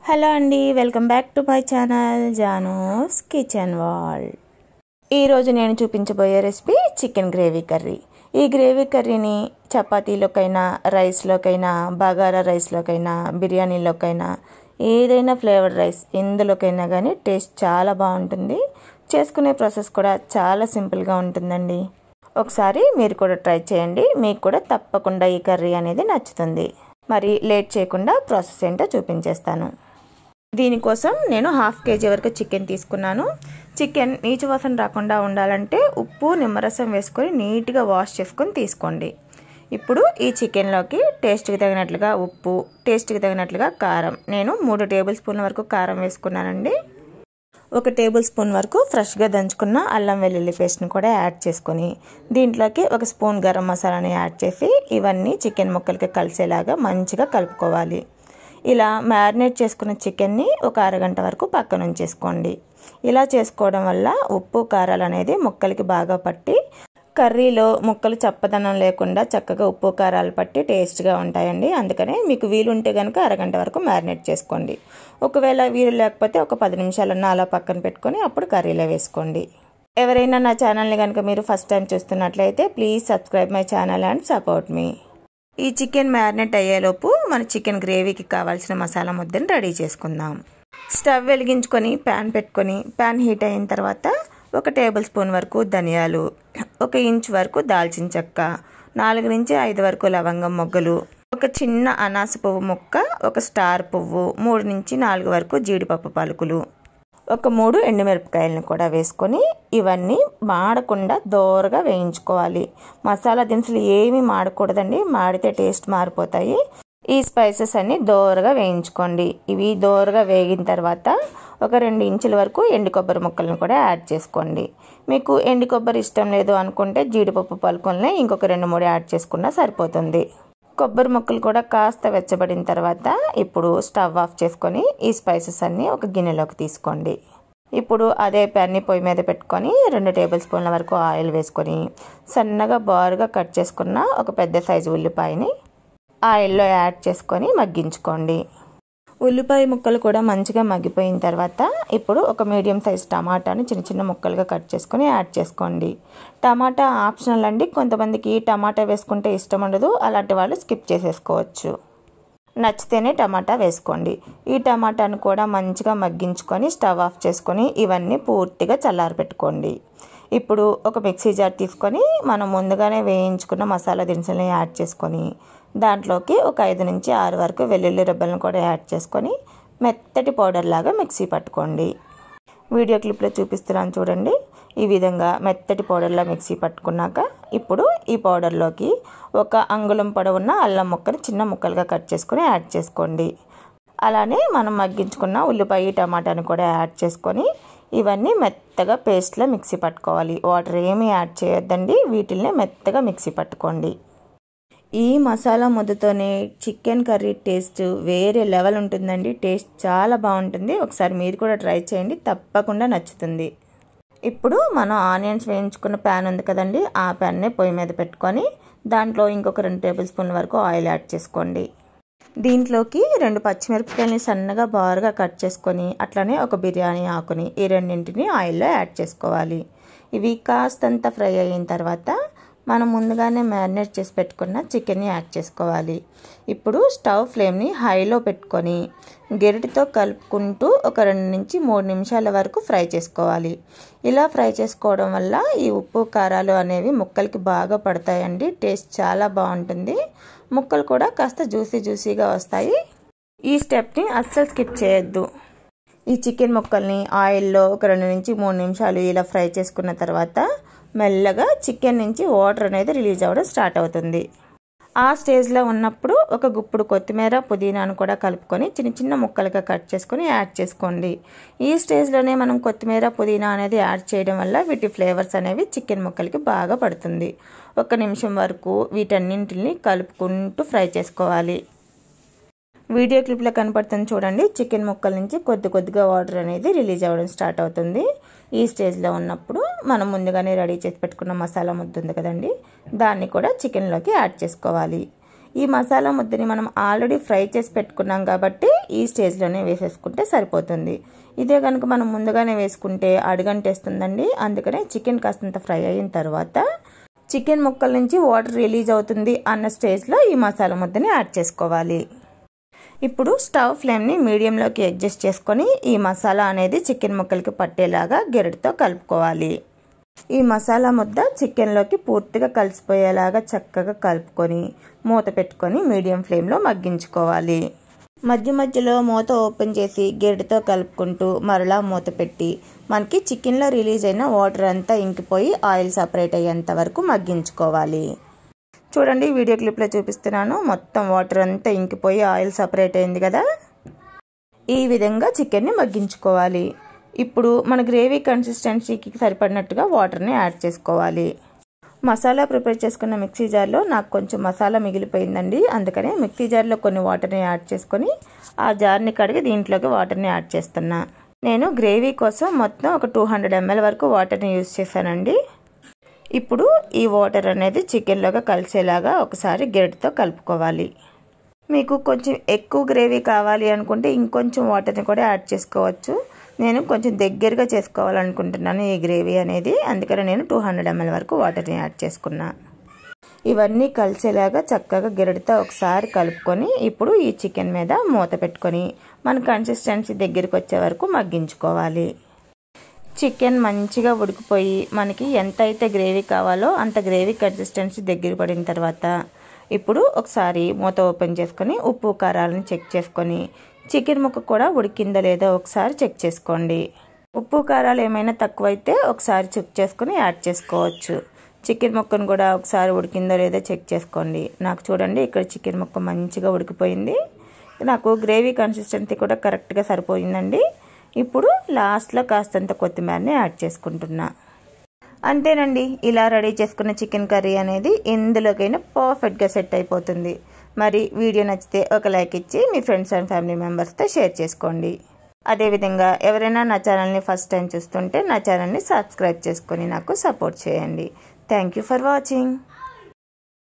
Hello అండి, welcome back to my channel Janu's kitchen world. ఈరోజు నేను చూపించబోయే రెసిపీ చికెన్ గ్రేవీ కర్రీ. ఈ గ్రేవీ కర్రీని చపాతీలోకైనా, రైస్లోకైనా, బగారా రైస్లోకైనా, బిర్యానీలోకైనా, ఏదైనా ఫ్లేవర్డ్ రైస్ ఎందులోకైనా కానీ టేస్ట్ చాలా బాగుంటుంది. చేసుకునే ప్రాసెస్ కూడా చాలా సింపుల్గా ఉంటుందండి. ఒకసారి మీరు కూడా ట్రై చేయండి, మీకు కూడా తప్పకుండా ఈ కర్రీ అనేది నచ్చుతుంది. మరి లేట్ చేయకుండా ప్రాసెస్ ఏంటో చూపించేస్తాను. దీనికోసం నేను 1/2 kg వరకు చికెన్ తీసుకున్నాను. చికెన్ నీచు వాసన రాకుండా ఉండాలంటే ఉప్పు, నిమ్మరసం వేసుకొని నీట్గా వాష్ చేసుకొని తీసుకోండి. ఇప్పుడు ఈ చికెన్లోకి టేస్ట్కి తగినట్లుగా ఉప్పు, టేస్ట్కి తగినట్లుగా కారం, నేను 3 టేబుల్ స్పూన్ల వరకు కారం వేసుకున్నానండి. 1 టేబుల్ స్పూన్ వరకు ఫ్రెష్గా దంచుకున్న అల్లం వెల్లుల్లి పేస్ట్ని కూడా యాడ్ చేసుకొని దీంట్లోకి 1 స్పూన్ గరం మసాలాని యాడ్ చేసి ఇవన్నీ చికెన్ ముక్కలకి కలిసేలాగా మంచిగా కలుపుకోవాలి. ఇలా మ్యారినేట్ చేసుకున్న చికెన్ని ఒక అరగంట వరకు పక్కన ఉంచేసుకోండి. ఇలా చేసుకోవడం వల్ల ఉప్పు, కారాలు అనేది ముక్కలకి బాగా పట్టి కర్రీలో ముక్కలు చప్పదనం లేకుండా చక్కగా ఉప్పు, కారాలు పట్టి టేస్ట్గా ఉంటాయండి. అందుకనే మీకు వీలుంటే కనుక అరగంట వరకు మ్యారినేట్ చేసుకోండి. ఒకవేళ వీలు లేకపోతే ఒక 10 నిమిషాలన్నా అలా పక్కన పెట్టుకొని అప్పుడు కర్రీలో వేసుకోండి. ఎవరైనా నా ఛానల్ని కనుక మీరు ఫస్ట్ టైం చూస్తున్నట్లయితే please subscribe my channel and support me. ఈ చికెన్ మ్యారినేట్ అయ్యేలోపు మన చికెన్ గ్రేవీకి కావాల్సిన మసాలా ముద్దను రెడీ చేసుకుందాం. స్టవ్ వెలిగించుకొని ప్యాన్ పెట్టుకొని ప్యాన్ హీట్ అయిన తర్వాత 1 టేబుల్ స్పూన్ వరకు ధనియాలు, 1 ఇంచ్ వరకు దాల్చిన చెక్క, 4 నుంచి 5 వరకు లవంగం మొగ్గలు, ఒక చిన్న అనాస పువ్వు ముక్క, 1 స్టార్ పువ్వు, 3 నుంచి 4 వరకు జీడిపప్పు పలుకులు, 3 ఎండుమిరపకాయలను కూడా వేసుకొని ఇవన్నీ మాడకుండా దోరగా వేయించుకోవాలి. మసాలా దినుసులు ఏమీ మాడకూడదండి, మాడితే టేస్ట్ మారిపోతాయి. ఈ స్పైసెస్ అన్ని దోరగా వేయించుకోండి. ఇవి దోరగా వేగిన తర్వాత 2 ఇంచుల వరకు ఎండు కొబ్బరి ముక్కలను కూడా యాడ్ చేసుకోండి. మీకు ఎండు కొబ్బరి ఇష్టం లేదు అనుకుంటే జీడిపప్పు పలుకుల్ని ఇంకొక 2-3 యాడ్ చేసుకున్నా సరిపోతుంది. కొబ్బరి ముక్కలు కూడా కాస్త వెచ్చబడిన తర్వాత ఇప్పుడు స్టవ్ ఆఫ్ చేసుకొని ఈ స్పైసెస్ అన్నీ ఒక గిన్నెలోకి తీసుకోండి. ఇప్పుడు అదే ప్యాన్ని పొయ్యి మీద పెట్టుకొని 2 టేబుల్ స్పూన్ల వరకు ఆయిల్ వేసుకొని సన్నగా బారుగా కట్ చేసుకున్న ఒక పెద్ద సైజు ఉల్లిపాయని ఆయిల్లో యాడ్ చేసుకొని మగ్గించుకోండి. ఉల్లిపాయ ముక్కలు కూడా మంచిగా మగ్గిపోయిన తర్వాత ఇప్పుడు ఒక మీడియం సైజ్ టమాటాని చిన్న చిన్న ముక్కలుగా కట్ చేసుకొని యాడ్ చేసుకోండి. టమాటా ఆప్షనల్ అండి, కొంతమందికి టమాటా వేసుకుంటే ఇష్టం ఉండదు, అలాంటి వాళ్ళు స్కిప్ చేసేసుకోవచ్చు. నచ్చితేనే టమాటా వేసుకోండి. ఈ టమాటాను కూడా మంచిగా మగ్గించుకొని స్టవ్ ఆఫ్ చేసుకొని ఇవన్నీ పూర్తిగా చల్లారబెట్టుకోండి. ఇప్పుడు ఒక మిక్సీ జార్ తీసుకొని మనం ముందుగానే వేయించుకున్న మసాలా దినుసులని యాడ్ చేసుకొని దాంట్లోకి ఒక 5 నుంచి 6 వరకు వెల్లుల్లి రెబ్బలను కూడా యాడ్ చేసుకొని మెత్తటి పౌడర్ లాగా మిక్సీ పట్టుకోండి. వీడియో క్లిప్లో చూపిస్తున్నాను చూడండి. ఈ విధంగా మెత్తటి పౌడర్లా మిక్సీ పట్టుకున్నాక ఇప్పుడు ఈ పౌడర్లోకి 1 అంగుళం పొడవున్న అల్లం ముక్కని చిన్న ముక్కలుగా కట్ చేసుకొని యాడ్ చేసుకోండి. అలానే మనం మగ్గించుకున్న ఉల్లిపాయ, టమాటాను కూడా యాడ్ చేసుకొని ఇవన్నీ మెత్తగా పేస్ట్లో మిక్సీ పట్టుకోవాలి. వాటర్ ఏమీ యాడ్ చేయొద్దండి, వీటిల్ని మెత్తగా మిక్సీ పట్టుకోండి. ఈ మసాలా ముద్దతోనే చికెన్ కర్రీ టేస్ట్ వేరే లెవెల్ ఉంటుందండి. టేస్ట్ చాలా బాగుంటుంది. ఒకసారి మీరు కూడా ట్రై చేయండి, తప్పకుండా నచ్చుతుంది. ఇప్పుడు మనం ఆనియన్స్ వేయించుకున్న ప్యాన్ ఉంది కదండి, ఆ ప్యాన్ని పొయ్యి మీద పెట్టుకొని దాంట్లో ఇంకొక 2 టేబుల్ స్పూన్ల వరకు ఆయిల్ యాడ్ చేసుకోండి. దీంట్లోకి 2 పచ్చిమిరపకాయలని సన్నగా బారుగా కట్ చేసుకొని అట్లానే ఒక బిర్యానీ ఆకుని ఈ రెండింటిని ఆయిల్లో యాడ్ చేసుకోవాలి. ఇవి కాస్తంత ఫ్రై అయిన తర్వాత మనం ముందుగానే మ్యారినేట్ చేసి పెట్టుకున్న చికెన్ని యాడ్ చేసుకోవాలి. ఇప్పుడు స్టవ్ ఫ్లేమ్ని హైలో పెట్టుకొని గెరిటితో కలుపుకుంటూ ఒక 2 నుంచి 3 నిమిషాల వరకు ఫ్రై చేసుకోవాలి. ఇలా ఫ్రై చేసుకోవడం వల్ల ఈ ఉప్పు, కారాలు అనేవి ముక్కలకి బాగా పడతాయండి. టేస్ట్ చాలా బాగుంటుంది. ముక్కలు కూడా కాస్త జ్యూసీగా వస్తాయి. ఈ స్టెప్ని అస్సలు స్కిప్ చేయొద్దు. ఈ చికెన్ ముక్కల్ని ఆయిల్లో ఒక 2 నుంచి 3 నిమిషాలు ఇలా ఫ్రై చేసుకున్న తర్వాత మెల్లగా చికెన్ నుంచి వాటర్ అనేది రిలీజ్ అవ్వడం స్టార్ట్ అవుతుంది. ఆ స్టేజ్లో ఉన్నప్పుడు ఒక గుప్పుడు కొత్తిమీర, పుదీనాను కూడా కలుపుకొని చిన్న చిన్న ముక్కలుగా కట్ చేసుకొని యాడ్ చేసుకోండి. ఈ స్టేజ్లోనే మనం కొత్తిమీర, పుదీనా అనేది యాడ్ చేయడం వల్ల వీటి ఫ్లేవర్స్ అనేవి చికెన్ ముక్కలకి బాగా పడుతుంది. 1 నిమిషం వరకు వీటన్నింటిని కలుపుకుంటూ ఫ్రై చేసుకోవాలి. వీడియో క్లిప్లో కనపడుతుంది చూడండి, చికెన్ ముక్కల నుంచి కొద్దిగా వాటర్ అనేది రిలీజ్ అవ్వడం స్టార్ట్ అవుతుంది. ఈ స్టేజ్లో ఉన్నప్పుడు మనం ముందుగానే రెడీ చేసి పెట్టుకున్న మసాలా ముద్ద ఉంది కదండి, దాన్ని కూడా చికెన్లోకి యాడ్ చేసుకోవాలి. ఈ మసాలా ముద్దని మనం ఆల్రెడీ ఫ్రై చేసి పెట్టుకున్నాం కాబట్టి ఈ స్టేజ్లోనే వేసేసుకుంటే సరిపోతుంది. ఇదే కనుక మనం ముందుగానే వేసుకుంటే అడుగంటేస్తుందండి. అందుకనే చికెన్ కాస్తంత ఫ్రై అయిన తర్వాత చికెన్ ముక్కల నుంచి వాటర్ రిలీజ్ అవుతుంది అన్న స్టేజ్లో ఈ మసాలా ముద్దని యాడ్ చేసుకోవాలి. ఇప్పుడు స్టవ్ ఫ్లేమ్ని మీడియంలోకి అడ్జస్ట్ చేసుకొని ఈ మసాలా అనేది చికెన్ ముక్కలకి పట్టేలాగా గెరటితో కలుపుకోవాలి. ఈ మసాలా ముద్ద చికెన్లోకి పూర్తిగా కలిసిపోయేలాగా చక్కగా కలుపుకొని మూత పెట్టుకొని మీడియం ఫ్లేమ్లో మగ్గించుకోవాలి. మధ్య మధ్యలో మూత ఓపెన్ చేసి గెరటితో కలుపుకుంటూ మరలా మూత పెట్టి మనకి చికెన్లో రిలీజ్ అయిన వాటర్ అంతా ఇంకిపోయి ఆయిల్ సపరేట్ అయ్యేంత వరకు మగ్గించుకోవాలి. చూడండి, వీడియో క్లిప్లో చూపిస్తున్నాను. మొత్తం వాటర్ అంతా ఇంకిపోయి ఆయిల్ సపరేట్ అయింది కదా. ఈ విధంగా చికెన్ని మగ్గించుకోవాలి. ఇప్పుడు మన గ్రేవీ కన్సిస్టెన్సీకి సరిపడినట్టుగా వాటర్ని యాడ్ చేసుకోవాలి. మసాలా ప్రిపేర్ చేసుకున్న మిక్సీ జార్లో నాకు కొంచెం మసాలా మిగిలిపోయిందండి. అందుకనే మిక్సీ జార్లో కొన్ని వాటర్ని యాడ్ చేసుకొని ఆ జార్ని కడిగి దీంట్లోకి వాటర్ని యాడ్ చేస్తున్నా. నేను గ్రేవీ కోసం మొత్తం ఒక 200 ml వరకు వాటర్ని యూజ్ చేశానండి. ఇప్పుడు ఈ వాటర్ అనేది చికెన్లోకి కలిసేలాగా ఒకసారి గెరటితో కలుపుకోవాలి. మీకు కొంచెం ఎక్కువ గ్రేవీ కావాలి అనుకుంటే ఇంకొంచెం వాటర్ని కూడా యాడ్ చేసుకోవచ్చు. నేను కొంచెం దగ్గరగా చేసుకోవాలనుకుంటున్నాను ఈ గ్రేవీ అనేది, అందుకని నేను 200 ml వరకు వాటర్ని యాడ్ చేసుకున్నా. ఇవన్నీ కలిసేలాగా చక్కగా గెరటితో ఒకసారి కలుపుకొని ఇప్పుడు ఈ చికెన్ మీద మూత పెట్టుకొని మన కన్సిస్టెన్సీ దగ్గరికి వచ్చే వరకు మగ్గించుకోవాలి. చికెన్ మంచిగా ఉడికిపోయి మనకి ఎంత అయితే గ్రేవీ కావాలో అంత గ్రేవీ కన్సిస్టెన్సీ దగ్గర పడిన తర్వాత ఇప్పుడు ఒకసారి మూత ఓపెన్ చేసుకొని ఉప్పు కారాలను చెక్ చేసుకొని చికెన్ ముక్క కూడా ఉడికిందో లేదో ఒకసారి చెక్ చేసుకోండి. ఉప్పు కారాలు ఏమైనా తక్కువైతే ఒకసారి చెక్ చేసుకొని యాడ్ చేసుకోవచ్చు. చికెన్ ముక్కను కూడా ఒకసారి ఉడికిందో లేదో చెక్ చేసుకోండి. నాకు చూడండి, ఇక్కడ చికెన్ ముక్క మంచిగా ఉడికిపోయింది. నాకు గ్రేవీ కన్సిస్టెన్సీ కూడా కరెక్ట్గా సరిపోయిందండి. ఇప్పుడు లాస్ట్లో కాస్తంత కొత్తిమీరని యాడ్ చేసుకుంటున్నా. అంతేనండి, ఇలా రెడీ చేసుకున్న చికెన్ కర్రీ అనేది ఎందులోకైనా పర్ఫెక్ట్గా సెట్ అయిపోతుంది. మరి వీడియో నచ్చితే ఒక లైక్ ఇచ్చి మీ ఫ్రెండ్స్ అండ్ ఫ్యామిలీ మెంబర్స్తో షేర్ చేసుకోండి. అదేవిధంగా ఎవరైనా నా ఛానల్ని ఫస్ట్ టైం చూస్తుంటే నా ఛానల్ని సబ్స్క్రైబ్ చేసుకొని నాకు సపోర్ట్ చేయండి. Thank you for watching.